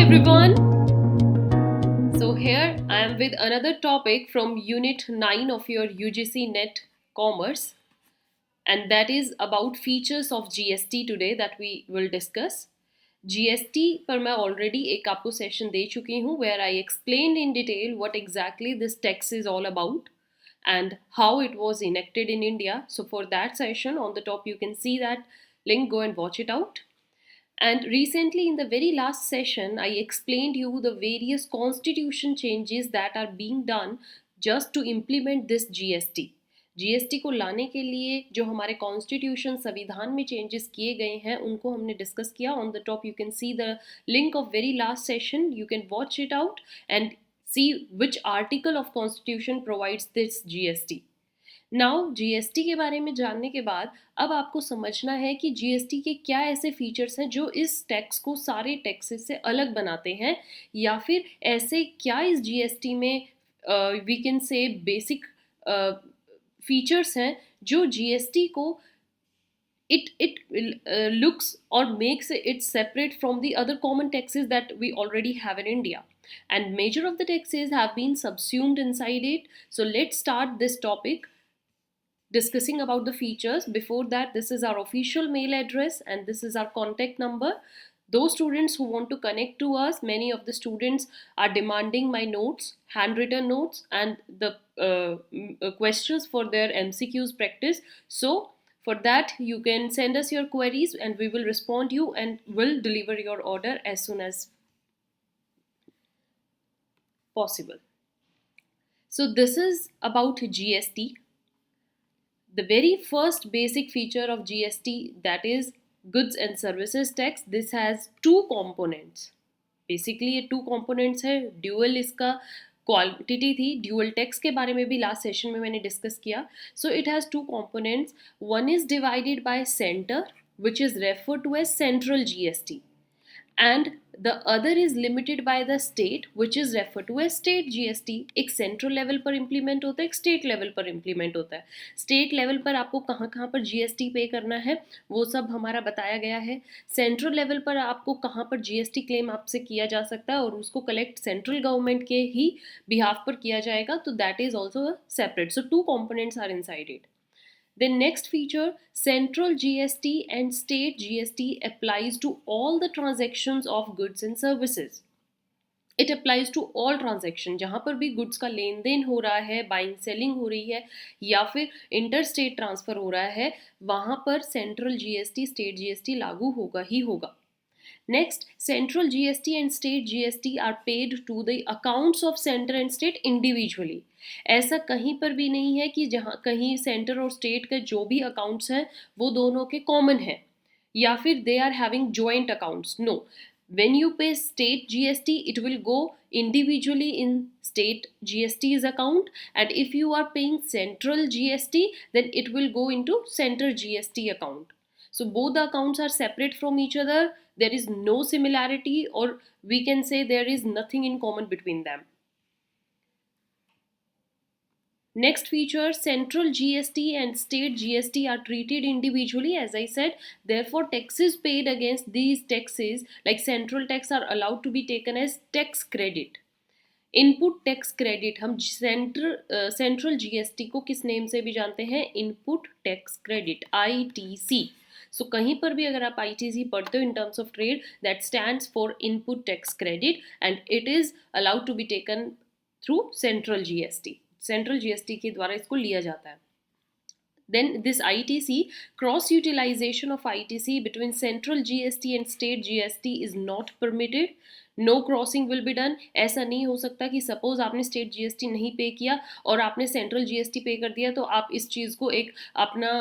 everyone. So here I am with another topic from Unit 9 of your UGC NET Commerce, and that is about features of GST today that we will discuss. GST पर मैं already एक आपको session दे चुकी हूँ where I explained in detail what exactly this tax is all about and how it was enacted in India. So for that session on the top you can see that link, go and watch it out. And recently, in the very last session, I explained you the various constitution changes that are being done just to implement this GST. GST को लाने के लिए जो हमारे constitution संविधान में changes किए गए हैं उनको हमने डिस्कस किया. On the top you can see the link of very last session. You can watch it out and see which article of constitution provides this GST. Now GST के बारे में जानने के बाद अब आपको समझना है कि जीएसटी के क्या ऐसे फीचर्स हैं जो इस टैक्स को सारे टैक्सेस से अलग बनाते हैं, या फिर ऐसे क्या इस जीएसटी में we can say basic features हैं जो जीएसटी को it looks or makes it separate from the other common taxes that we already have in India. And major of the taxes have been subsumed inside it. So let's start this topic discussing about the features. Before that, this is our official mail address and this is our contact number. Those students who want to connect to us, many of the students are demanding my notes, handwritten notes, and the questions for their MCQs practice. So for that, you can send us your queries and we will respond you and will deliver your order as soon as possible. So this is about GST. The very first basic feature of GST, that is goods and services tax, this has two components. Basically ये two components है. Dual इसका quantity थी. Dual tax के बारे में भी last session में मैंने डिस्कस किया. So it has two components. One is divided by center, which is referred to as central GST, and the other is limited by the state, which is referred to as state GST. एक central level पर implement होता है, एक state level पर implement होता है. State level पर आपको कहाँ कहाँ पर जीएसटी पे करना है वो सब हमारा बताया गया है. सेंट्रल लेवल पर आपको कहाँ पर जीएसटी क्लेम आपसे किया जा सकता है और उसको कलेक्ट सेंट्रल गवर्नमेंट के ही बिहाफ पर किया जाएगा. तो that is also separate. So two components are inside it. The next feature, central GST and state GST applies to all the transactions of goods and services. It applies to all transaction. जहाँ पर भी goods का लेन then हो रहा है, buying selling हो रही है या फिर इंटरस्टेट ट्रांसफ़र हो रहा है, वहाँ पर सेंट्रल जीएसटी स्टेट जीएसटी लागू होगा ही होगा. Next, central GST and state GST are paid to the accounts of center and state individually. ऐसा कहीं पर भी नहीं है कि जहाँ कहीं सेंटर और स्टेट के जो भी अकाउंट्स हैं वो दोनों के कॉमन हैं या फिर they are having joint accounts. No, when you pay state GST, it will go individually in state GST's account, and if you are paying central GST, then it will go into center GST account. So both the accounts are separate from each other. There is no similarity, or we can say there is nothing in common between them. Next feature, central GST and state GST are treated individually, as I said. Therefore, taxes paid against these taxes, like central tax, are allowed to be taken as tax credit. Input tax credit, हम central GST को किस name से भी जानते हैं? Input tax credit, ITC. So कहीं पर भी अगर आप ITC पढ़ते हो in terms of trade, that stands for input tax credit and it is allowed to be taken through central GST. Central GST के द्वारा इसको लिया जाता है. Then this ITC, cross utilization of ITC between central GST and state GST is not permitted. No crossing will be done. ऐसा नहीं हो सकता कि सपोज आपने स्टेट जीएसटी नहीं पे किया और आपने सेंट्रल जीएसटी पे कर दिया तो आप इस चीज़ को एक अपना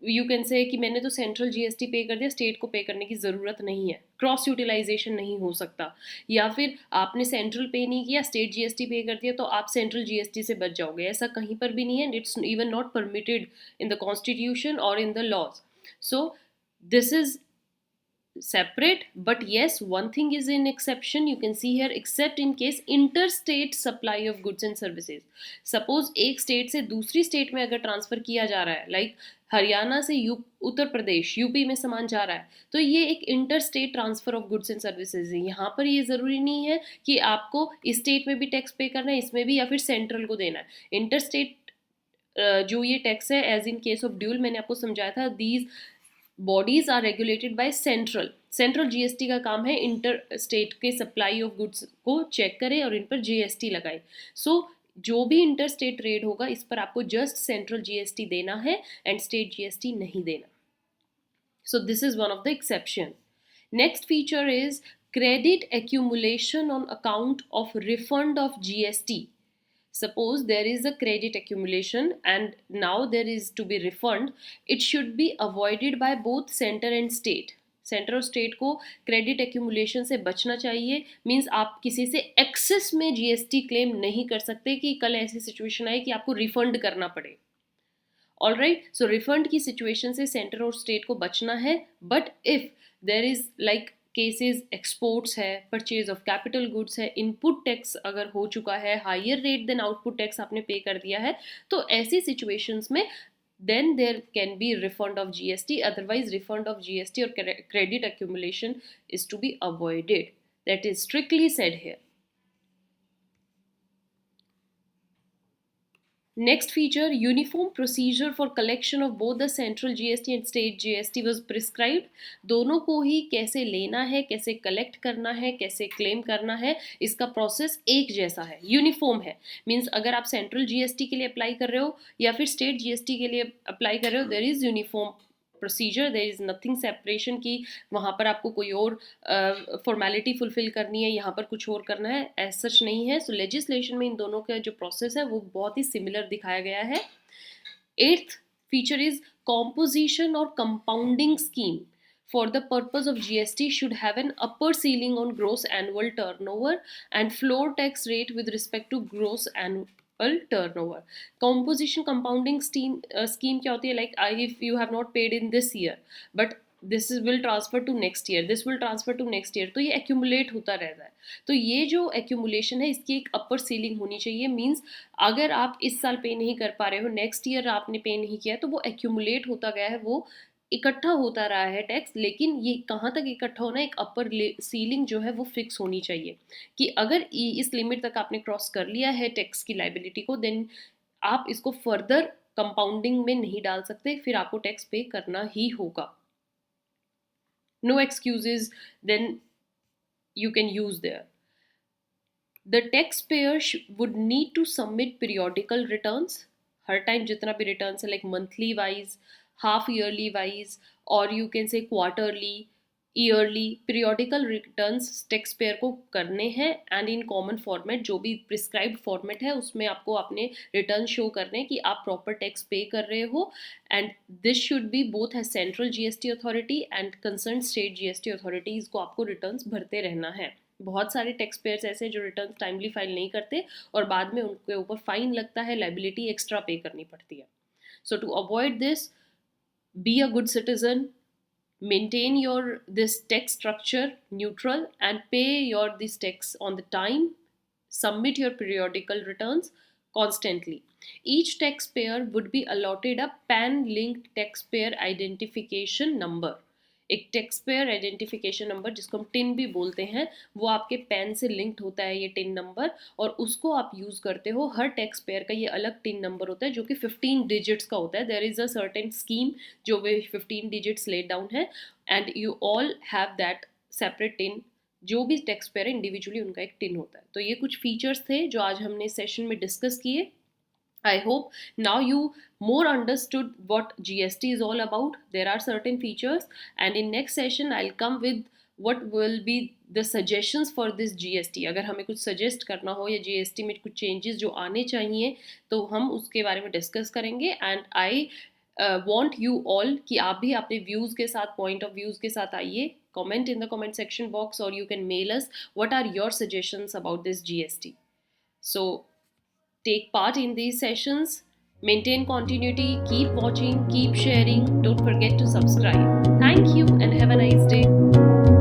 यू कैन से कि मैंने तो सेंट्रल जीएसटी पे कर दिया, स्टेट को पे करने की ज़रूरत नहीं है. क्रॉस यूटिलाइजेशन नहीं हो सकता. या फिर आपने सेंट्रल पे नहीं किया, स्टेट जीएसटी पे कर दिया तो आप सेंट्रल जीएसटी से बच जाओगे. ऐसा कहीं पर भी नहीं है. It's even not permitted in the constitution or in the laws. So this is separate, but yes, one thing is in exception, you can see here, except in case interstate supply of goods and services. Suppose एक state से दूसरी state में अगर transfer किया जा रहा है, like Haryana से उत्तर प्रदेश यूपी में सामान जा रहा है, तो ये एक inter state transfer of goods and services है. यहाँ पर ये ज़रूरी नहीं है कि आपको इस स्टेट में भी टैक्स पे करना है, इसमें भी, या फिर सेंट्रल को देना है. इंटर स्टेट जो ये टैक्स है, as in case of dual, मैंने आपको समझाया था, these bodies are regulated by central GST का काम है इंटर स्टेट के सप्लाई ऑफ गुड्स को चेक करे और इन पर जीएसटी लगाए. सो जो भी इंटर स्टेट ट्रेड होगा इस पर आपको जस्ट सेंट्रल जीएसटी देना है एंड स्टेट जीएसटी नहीं देना. So this is one of the exception. Next feature is credit accumulation on account of refund of GST. Suppose there is a credit accumulation and now there is to be refund, it should be avoided by both center and state. Centre और state को credit accumulation से बचना चाहिए. Means आप किसी से access में GST claim नहीं कर सकते कि कल ऐसी सिचुएशन आए कि आपको रिफंड करना पड़े. ऑलराइट, सो रिफंड की सिचुएशन से सेंटर और स्टेट को बचना है. But if there is like cases, exports है, परचेज ऑफ कैपिटल गुड्स है, इनपुट टैक्स अगर हो चुका है, higher rate than output tax आपने पे कर दिया है, तो ऐसी सिचुएशंस में then there can be refund of GST. Otherwise refund of GST or credit accumulation is to be avoided. That is strictly said here. Next feature, uniform procedure for collection of both the central GST and state GST was prescribed. दोनों को ही कैसे लेना है, कैसे collect करना है, कैसे claim करना है, इसका प्रोसेस एक जैसा है, यूनिफॉर्म है. मींस अगर आप सेंट्रल जीएसटी के लिए अप्लाई कर रहे हो या फिर स्टेट जीएसटी के लिए अप्लाई कर रहे हो, there is uniform procedure, there is nothing separation की वहाँ पर आपको कोई और फॉर्मेलिटी फुलफिल करनी है, यहाँ पर कुछ और करना है, एज सच नहीं है. सो लेजिस्लेशन में इन दोनों का जो प्रोसेस है वो बहुत ही सिमिलर दिखाया गया है. 8th feature is composition or compounding scheme for the purpose of GST should have an upper ceiling on gross annual turnover and floor tax rate with respect to gross annual turnover. Composition compounding scheme क्या होती है? Like if you have not paid in this year but this will transfer to next year, this will transfer to next year, तो ये accumulate होता रहता है. तो ये जो accumulation है इसकी एक upper ceiling होनी चाहिए. मीन्स अगर आप इस साल पे नहीं कर पा रहे हो, नेक्स्ट ईयर आपने पे नहीं किया, तो वो accumulate होता गया है, वो इकट्ठा होता रहा है टैक्स. लेकिन ये कहाँ तक इकट्ठा होना है, एक अपर सीलिंग जो है वो फिक्स होनी चाहिए कि अगर इस लिमिट तक आपने क्रॉस कर लिया है टैक्स की लाइबिलिटी को, देन आप इसको फर्दर कंपाउंडिंग में नहीं डाल सकते, फिर आपको टैक्स पे करना ही होगा. No excuses then you can use there. The taxpayer would need to submit periodical returns. हर टाइम जितना भी रिटर्न्स है, like monthly wise, half yearly wise, और you can say quarterly, yearly, periodical returns tax payer को करने हैं. And in common format, जो भी प्रिस्क्राइब्ड फॉर्मेट है उसमें आपको अपने रिटर्न शो करने कि आप प्रॉपर टैक्स पे कर रहे हो. And this should be both है central GST authority and concern state GST authorities को आपको रिटर्न्स भरते रहना है. बहुत सारे टैक्स पेयर्स ऐसे हैं जो रिटर्न टाइमली फाइल नहीं करते और बाद में उनके ऊपर फाइन लगता है, लाइबिलिटी एक्स्ट्रा पे करनी पड़ती है. So to avoid this, be a good citizen, maintain your this tax structure neutral and pay your this tax on the time, submit your periodical returns constantly. Each taxpayer would be allotted a PAN linked taxpayer identification number. एक tax payer identification number, जिसको हम tin भी बोलते हैं, वो आपके pan से linked होता है ये टिन नंबर, और उसको आप यूज़ करते हो. हर टैक्स पेयर का ये अलग टिन नंबर होता है जो कि 15 डिजिट्स का होता है. There is a certain scheme जो वे 15 डिजिट्स लेट डाउन है and you all have that separate TIN. जो भी टैक्स पेयर है इंडिविजुअली उनका एक टिन होता है. तो ये कुछ फीचर्स थे जो आज हमने सेशन में डिस्कस किए. I hope now you more understood what GST is all about. There are certain features, and in next session I'll come with what will be the suggestions for this GST. अगर हमें कुछ suggest करना हो या GST में कुछ changes जो आने चाहिए तो हम उसके बारे में डिस्कस करेंगे. And I want you all कि आप भी अपने व्यूज़ के साथ, पॉइंट ऑफ व्यूज़ के साथ आइए. Comment in the comment section box और you can mail us what are your suggestions about this GST. So take part in these sessions. Maintain continuity, keep watching, keep sharing. Don't forget to subscribe. Thank you and have a nice day.